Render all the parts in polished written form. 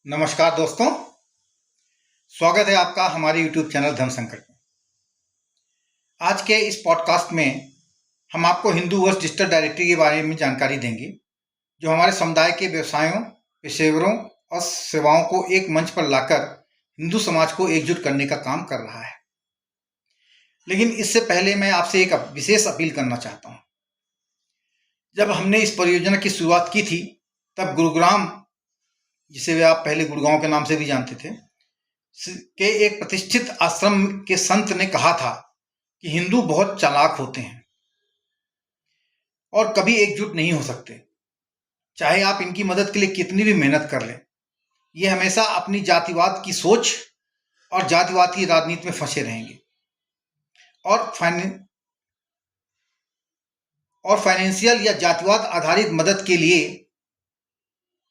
नमस्कार दोस्तों, स्वागत है आपका हमारे YouTube चैनल धर्म संकट में। आज के इस पॉडकास्ट में हम आपको हिंदू वर्ष डिजिटल डायरेक्टरी के बारे में जानकारी देंगे, जो हमारे समुदाय के व्यवसायों, पेशेवरों और सेवाओं को एक मंच पर लाकर हिंदू समाज को एकजुट करने का काम कर रहा है। लेकिन इससे पहले मैं आपसे एक विशेष अपील करना चाहता हूँ। जब हमने इस परियोजना की शुरुआत की थी, तब गुरुग्राम, जिसे वे आप पहले गुड़गांव के नाम से भी जानते थे, के एक प्रतिष्ठित आश्रम के संत ने कहा था कि हिंदू बहुत चालाक होते हैं और कभी एकजुट नहीं हो सकते, चाहे आप इनकी मदद के लिए कितनी भी मेहनत कर लें। ये हमेशा अपनी जातिवाद की सोच और जातिवाद की राजनीति में फंसे रहेंगे और फाइनेंशियल या जातिवाद आधारित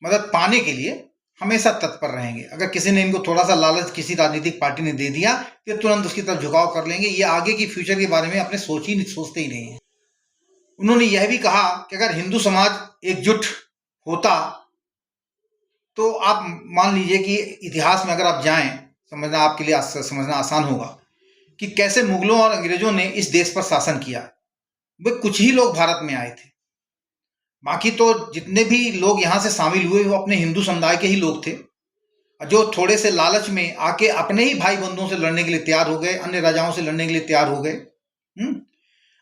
मदद पाने के लिए हमेशा तत्पर रहेंगे। अगर किसी ने इनको थोड़ा सा लालच किसी राजनीतिक पार्टी ने दे दिया तो तुरंत उसकी तरफ झुकाव कर लेंगे। ये आगे की फ्यूचर के बारे में अपने सोचते ही नहीं है। उन्होंने यह भी कहा कि अगर हिंदू समाज एकजुट होता तो आप मान लीजिए कि इतिहास में अगर आप जाएं, समझना आपके लिए समझना आसान होगा कि कैसे मुगलों और अंग्रेजों ने इस देश पर शासन किया। वे कुछ ही लोग भारत में आए थे, बाकी तो जितने भी लोग यहाँ से शामिल हुए वो अपने हिंदू समुदाय के ही लोग थे, जो थोड़े से लालच में आके अपने ही भाई बंधुओं से लड़ने के लिए तैयार हो गए, अन्य राजाओं से लड़ने के लिए तैयार हो गए।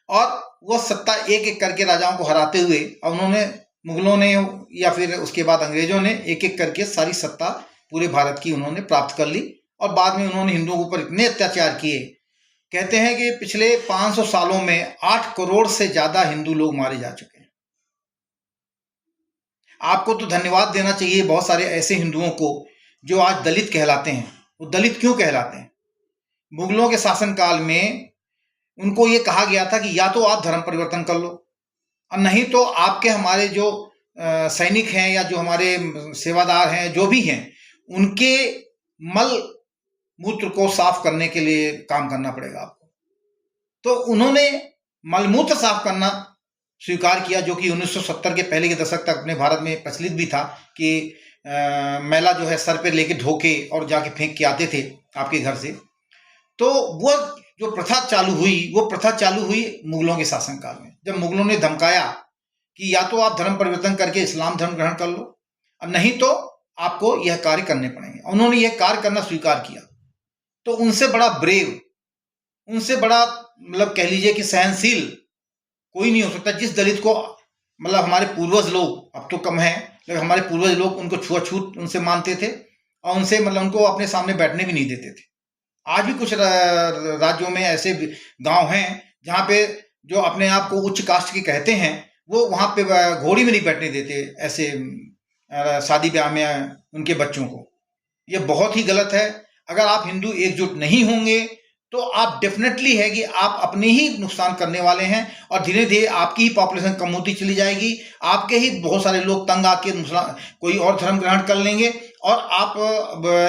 और वह सत्ता एक एक करके राजाओं को हराते हुए, और उन्होंने, मुगलों ने या फिर उसके बाद अंग्रेजों ने एक एक करके सारी सत्ता पूरे भारत की उन्होंने प्राप्त कर ली। और बाद में उन्होंने हिंदुओं के ऊपर इतने अत्याचार किए, कहते हैं कि पिछले 500 सालों में 8 करोड़ से ज्यादा हिंदू लोग मारे जा चुके हैं। आपको तो धन्यवाद देना चाहिए बहुत सारे ऐसे हिंदुओं को जो आज दलित कहलाते हैं। वो दलित क्यों कहलाते हैं? मुगलों के शासनकाल में उनको ये कहा गया था कि या तो आप धर्म परिवर्तन कर लो, और नहीं तो आपके हमारे जो सैनिक हैं या जो हमारे सेवादार हैं, जो भी हैं, उनके मल मूत्र को साफ करने के लिए काम करना पड़ेगा आपको। तो उन्होंने मलमूत्र साफ करना स्वीकार किया, जो कि 1970 के पहले के दशक तक अपने भारत में प्रचलित भी था कि मैला जो है सर पे लेके धोके और जाके फेंक के आते थे आपके घर से। तो वो जो प्रथा चालू हुई मुगलों के शासनकाल में, जब मुगलों ने धमकाया कि या तो आप धर्म परिवर्तन करके इस्लाम धर्म ग्रहण कर लो, और नहीं तो आपको यह कार्य करने पड़ेंगे। उन्होंने यह कार्य करना स्वीकार किया। तो उनसे बड़ा ब्रेव, उनसे बड़ा मतलब कह लीजिए कि सहनशील कोई नहीं हो सकता। जिस दलित को मतलब हमारे पूर्वज लोग, अब तो कम है, लेकिन हमारे पूर्वज लोग उनको छुआछूत उनसे मानते थे और उनसे मतलब उनको अपने सामने बैठने भी नहीं देते थे। आज भी कुछ राज्यों में ऐसे गांव हैं जहाँ पे जो अपने आप को उच्च कास्ट के कहते हैं, वो वहाँ पे घोड़ी में नहीं बैठने देते ऐसे शादी ब्याह में उनके बच्चों को। ये बहुत ही गलत है। अगर आप हिंदू एकजुट नहीं होंगे तो आप डेफिनेटली है कि आप अपने ही नुकसान करने वाले हैं, और धीरे धीरे आपकी ही पॉपुलेशन कम होती चली जाएगी। आपके ही बहुत सारे लोग तंग आके कोई और धर्म ग्रहण कर लेंगे, और आप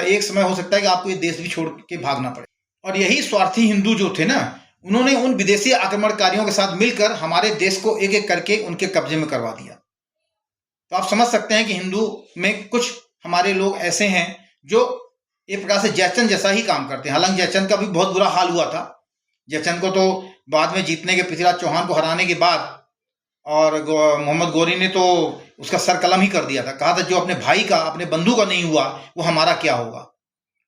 एक समय हो सकता है कि आपको ये देश भी छोड़ के भागना पड़े। और यही स्वार्थी हिंदू जो थे ना, उन्होंने उन विदेशी आक्रमणकारियों के साथ मिलकर हमारे देश को एक एक करके उनके कब्जे में करवा दिया। तो आप समझ सकते हैं कि हिंदू में कुछ हमारे लोग ऐसे हैं जो एक प्रकार से जयचंद जैसा ही काम करते हैं। हालांकि जयचंद का भी बहुत बुरा हाल हुआ था। जयचंद को तो बाद में जीतने के, पृथ्वीराज चौहान को हराने के बाद, और मोहम्मद गौरी ने तो उसका सर कलम ही कर दिया था। कहा था जो अपने भाई का, अपने बंधु का नहीं हुआ वो हमारा क्या होगा।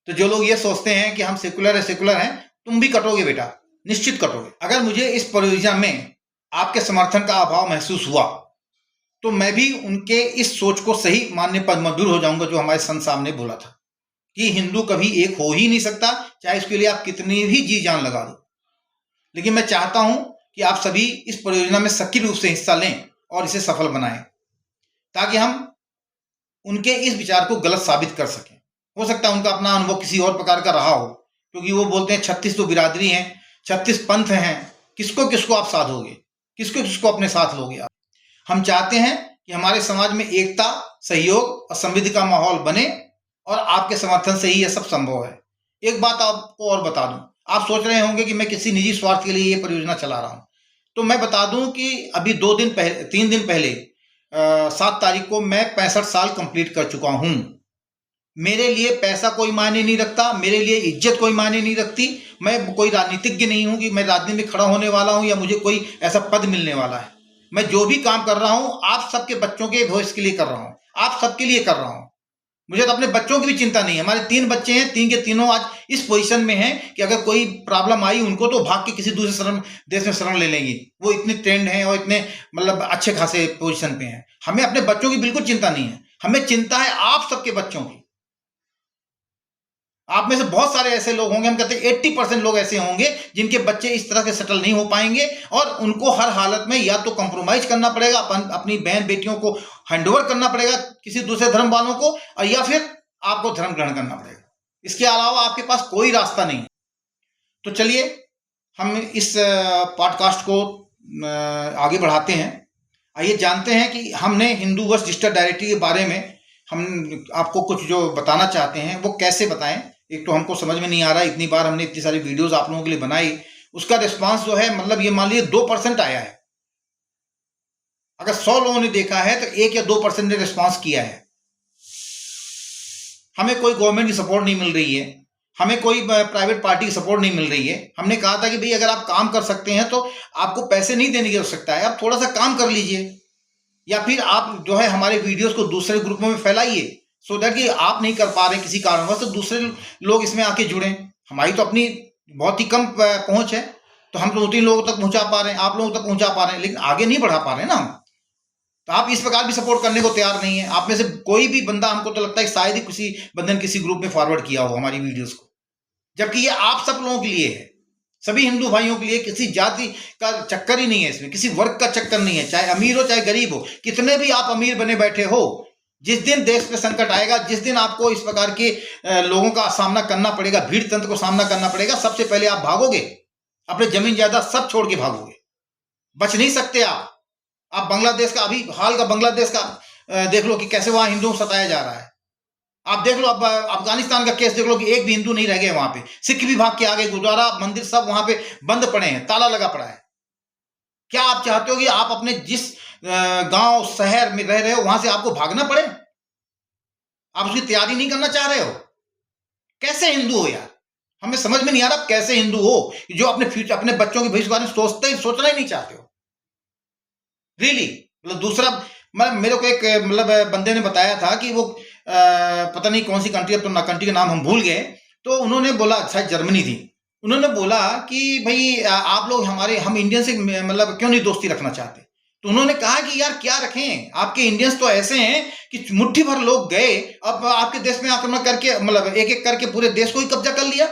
तो जो लोग ये सोचते हैं कि हम सेकुलर हैं, तुम भी कटोगे बेटा, निश्चित कटोगे। अगर मुझे इस परियोजना में आपके समर्थन का अभाव महसूस हुआ तो मैं भी उनके इस सोच को सही मानने पर मजबूर हो जाऊंगा, जो हमारे संत साहब ने बोला था कि हिंदू कभी एक हो ही नहीं सकता, चाहे इसके लिए आप कितनी भी जी जान लगा दो। लेकिन मैं चाहता हूं कि आप सभी इस परियोजना में सक्रिय रूप से हिस्सा लें और इसे सफल बनाएं, ताकि हम उनके इस विचार को गलत साबित कर सकें। हो सकता है उनका अपना अनुभव किसी और प्रकार का रहा हो, क्योंकि वो बोलते हैं 36 तो बिरादरी हैं, 36 पंथ हैं, किसको किसको आप साधोगे, किसको किसको अपने साथ लोगे आप। हम चाहते हैं कि हमारे समाज में एकता, सहयोग और समृद्धि का माहौल बने, और आपके समर्थन से ही यह सब संभव है। एक बात आपको और बता दूं, आप सोच रहे होंगे कि मैं किसी निजी स्वार्थ के लिए ये परियोजना चला रहा हूं, तो मैं बता दूं कि अभी 3 दिन पहले 7 तारीख को मैं 65 साल कंप्लीट कर चुका हूं। मेरे लिए पैसा कोई मायने नहीं रखता, मेरे लिए इज्जत कोई मायने नहीं रखती। मैं कोई राजनीतिज्ञ नहीं हूं कि मैं राजनीति में खड़ा होने वाला हूं या मुझे कोई ऐसा पद मिलने वाला है। मैं जो भी काम कर रहा हूं आप सबके बच्चों के भविष्य के लिए कर रहा हूं, आप सबके लिए कर रहा हूं। मुझे तो अपने बच्चों की भी चिंता नहीं है। हमारे 3 बच्चे हैं, 3 के तीनों आज इस पोजीशन में हैं कि अगर कोई प्रॉब्लम आई उनको तो भाग के किसी दूसरे देश में शरण ले लेंगे। वो इतने ट्रेंड हैं और इतने मतलब अच्छे खासे पोजीशन पे हैं। हमें अपने बच्चों की बिल्कुल चिंता नहीं है, हमें चिंता है आप सबके बच्चों की। आप में से बहुत सारे ऐसे लोग होंगे, हम कहते हैं 80% लोग ऐसे होंगे जिनके बच्चे इस तरह से सेटल नहीं हो पाएंगे और उनको हर हालत में या तो कॉम्प्रोमाइज करना पड़ेगा, अपनी बहन बेटियों को हैंडओवर करना पड़ेगा किसी दूसरे धर्म वालों को, और या फिर आपको धर्म ग्रहण करना पड़ेगा। इसके अलावा आपके पास कोई रास्ता नहीं। तो चलिए हम इस पॉडकास्ट को आगे बढ़ाते हैं। आइए जानते हैं कि हमने हिंदू वंश डिजिटल डायरेक्टरी के बारे में हम आपको कुछ जो बताना चाहते हैं वो कैसे बताएं। एक तो हमको समझ में नहीं आ रहा, इतनी बार हमने इतनी सारी वीडियोस आप लोगों के लिए बनाई, उसका रिस्पांस जो है मतलब ये मान लीजिए 2% आया है। अगर 100 लोगों ने देखा है तो 1 या 2% ने रिस्पांस किया है। हमें कोई गवर्नमेंट की सपोर्ट नहीं मिल रही है, हमें कोई प्राइवेट पार्टी की सपोर्ट नहीं मिल रही है। हमने कहा था कि भाई अगर आप काम कर सकते हैं तो आपको पैसे नहीं देने की आवश्यकता है, आप थोड़ा सा काम कर लीजिए या फिर आप जो है हमारे वीडियोस को दूसरे ग्रुपों में फैलाइए, सो दैट कि आप नहीं कर पा रहे किसी कारणवश तो दूसरे लोग इसमें आके जुड़ें। हमारी तो अपनी बहुत ही कम पहुंच है, तो हम तो 2-3 लोगों तक पहुंचा पा रहे हैं, आप लोगों तक पहुंचा पा रहे हैं, लेकिन आगे नहीं बढ़ा पा रहे हैं ना हम। तो आप इस प्रकार भी सपोर्ट करने को तैयार नहीं है। आप में से कोई भी बंदा, हमको तो लगता है शायद ही किसी बंधन किसी ग्रुप में फॉरवर्ड किया हो हमारी वीडियोस को, जबकि ये आप सब लोगों के लिए है, सभी हिंदू भाइयों के लिए। किसी जाति का चक्कर ही नहीं है इसमें, किसी वर्ग का चक्कर नहीं है, चाहे अमीर हो चाहे गरीब हो। कितने भी आप अमीर बने बैठे हो, जिस दिन देश पे संकट आएगा, जिस दिन आपको इस प्रकार के लोगों का सामना करना पड़ेगा, भीड़ तंत्र को सामना करना पड़ेगा, सबसे पहले आप भागोगे, अपने जमीन जायदाद सब छोड़ के भागोगे, बच नहीं सकते आप। बांग्लादेश का अभी हाल का बांग्लादेश का देख लो कि कैसे वहां हिंदुओं को सताया जा रहा है। आप देख लो, अब अफगानिस्तान का केस देख लो कि एक भी हिंदू नहीं रह गए वहां पे। सिख भी भाग के आ गए, गुरुद्वारा मंदिर सब वहां पे बंद पड़े हैं, ताला लगा पड़ा है। क्या आप चाहते हो कि आप अपने जिस गांव शहर में रह रहे हो वहां से आपको भागना पड़े? आप उसकी तैयारी नहीं करना चाह रहे हो? कैसे हिंदू हो यार? हमें समझ में नहीं आ रहा कैसे हिंदू हो जो अपने फ्यूचर, अपने बच्चों के भविष्य के बारे में सोचना ही नहीं चाहते हो। रियली मतलब दूसरा, मतलब मेरे को एक मतलब बंदे ने बताया था कि वो पता नहीं कौन सी कंट्री, अब तो कंट्री का नाम हम भूल गए, तो उन्होंने बोला, शायद जर्मनी थी, उन्होंने बोला कि भाई आप लोग हम इंडियन से मतलब क्यों नहीं दोस्ती रखना चाहते? तो उन्होंने कहा कि यार क्या रखें, आपके इंडियंस तो ऐसे हैं कि मुट्ठी भर लोग गए, अब आपके देश में आक्रमण करके मतलब एक एक करके पूरे देश को ही कब्जा कर लिया।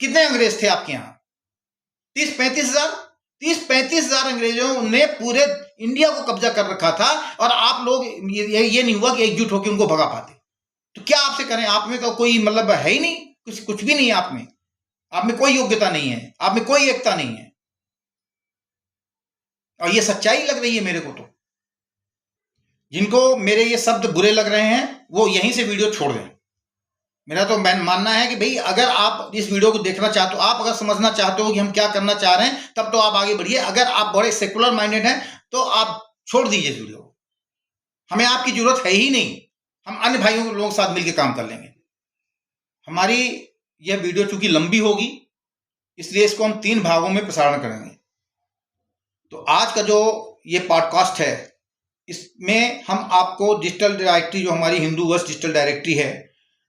कितने अंग्रेज थे आपके यहाँ? 30-35 हजार अंग्रेजों ने पूरे इंडिया को कब्जा कर रखा था, और आप लोग ये नहीं हुआ कि एकजुट होकर उनको भगा पाते। तो क्या आपसे करें? आप में तो कोई मतलब है ही नहीं, कुछ भी नहीं है आप में कोई योग्यता नहीं है, आप में कोई एकता नहीं है, और ये सच्चाई लग रही है मेरे को। तो जिनको मेरे ये शब्द बुरे लग रहे हैं वो यहीं से वीडियो छोड़ दें। मेरा तो मानना है कि भाई अगर आप इस वीडियो को देखना चाहते हो, आप अगर समझना चाहते हो कि हम क्या करना चाह रहे हैं, तब तो आप आगे बढ़िए। अगर आप बड़े सेकुलर माइंडेड हैं तो आप छोड़ दीजिए इस वीडियो को, हमें आपकी जरूरत है ही नहीं। हम अन्य भाइयों के लोगों के साथ मिलकर काम कर लेंगे। हमारी यह वीडियो चूंकि लंबी होगी इसलिए इसको हम 3 भागों में प्रसारण करेंगे। तो आज का जो ये पॉडकास्ट है इसमें हम आपको डिजिटल डायरेक्टरी, जो हमारी हिंदू वंश डिजिटल डायरेक्टरी है,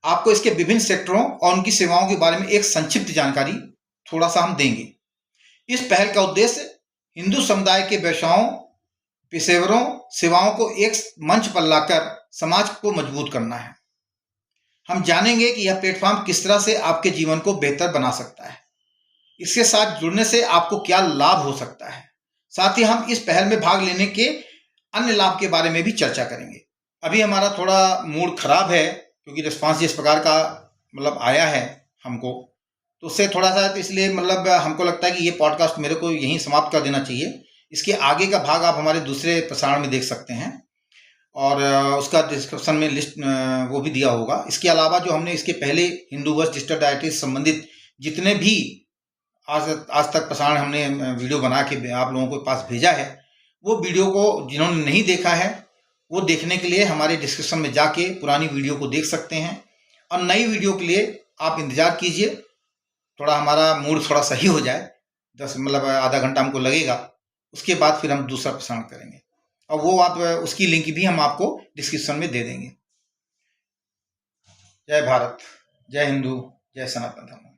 आपको इसके विभिन्न सेक्टरों और उनकी सेवाओं के बारे में एक संक्षिप्त जानकारी थोड़ा सा हम देंगे। इस पहल का उद्देश्य हिंदू समुदाय के व्यवसायों, पेशेवरों, सेवाओं को एक मंच पर लाकर समाज को मजबूत करना है। हम जानेंगे कि यह प्लेटफॉर्म किस तरह से आपके जीवन को बेहतर बना सकता है, इसके साथ जुड़ने से आपको क्या लाभ हो सकता है। साथ ही हम इस पहल में भाग लेने के अन्य लाभ के बारे में भी चर्चा करेंगे। अभी हमारा थोड़ा मूड खराब है क्योंकि रिस्पांस जिस प्रकार का मतलब आया है हमको, तो उससे थोड़ा सा, तो इसलिए मतलब हमको लगता है कि ये पॉडकास्ट मेरे को यहीं समाप्त कर देना चाहिए। इसके आगे का भाग आप हमारे दूसरे प्रसारण में देख सकते हैं, और उसका डिस्क्रिप्शन में लिस्ट वो भी दिया होगा। इसके अलावा जो हमने इसके पहले हिंदू वंश डिजिटल डायरेक्टरी से संबंधित जितने भी आज तक प्रसारण हमने वीडियो बना के आप लोगों के पास भेजा है, वो वीडियो को जिन्होंने नहीं देखा है वो देखने के लिए हमारे डिस्क्रिप्शन में जाके पुरानी वीडियो को देख सकते हैं, और नई वीडियो के लिए आप इंतज़ार कीजिए। थोड़ा हमारा मूड थोड़ा सही हो जाए, 10 मतलब आधा घंटा हमको लगेगा, उसके बाद फिर हम दूसरा प्रसारण करेंगे, और वो आप उसकी लिंक भी हम आपको डिस्क्रिप्शन में दे देंगे। जय भारत, जय हिंदू, जय सनातन धर्म।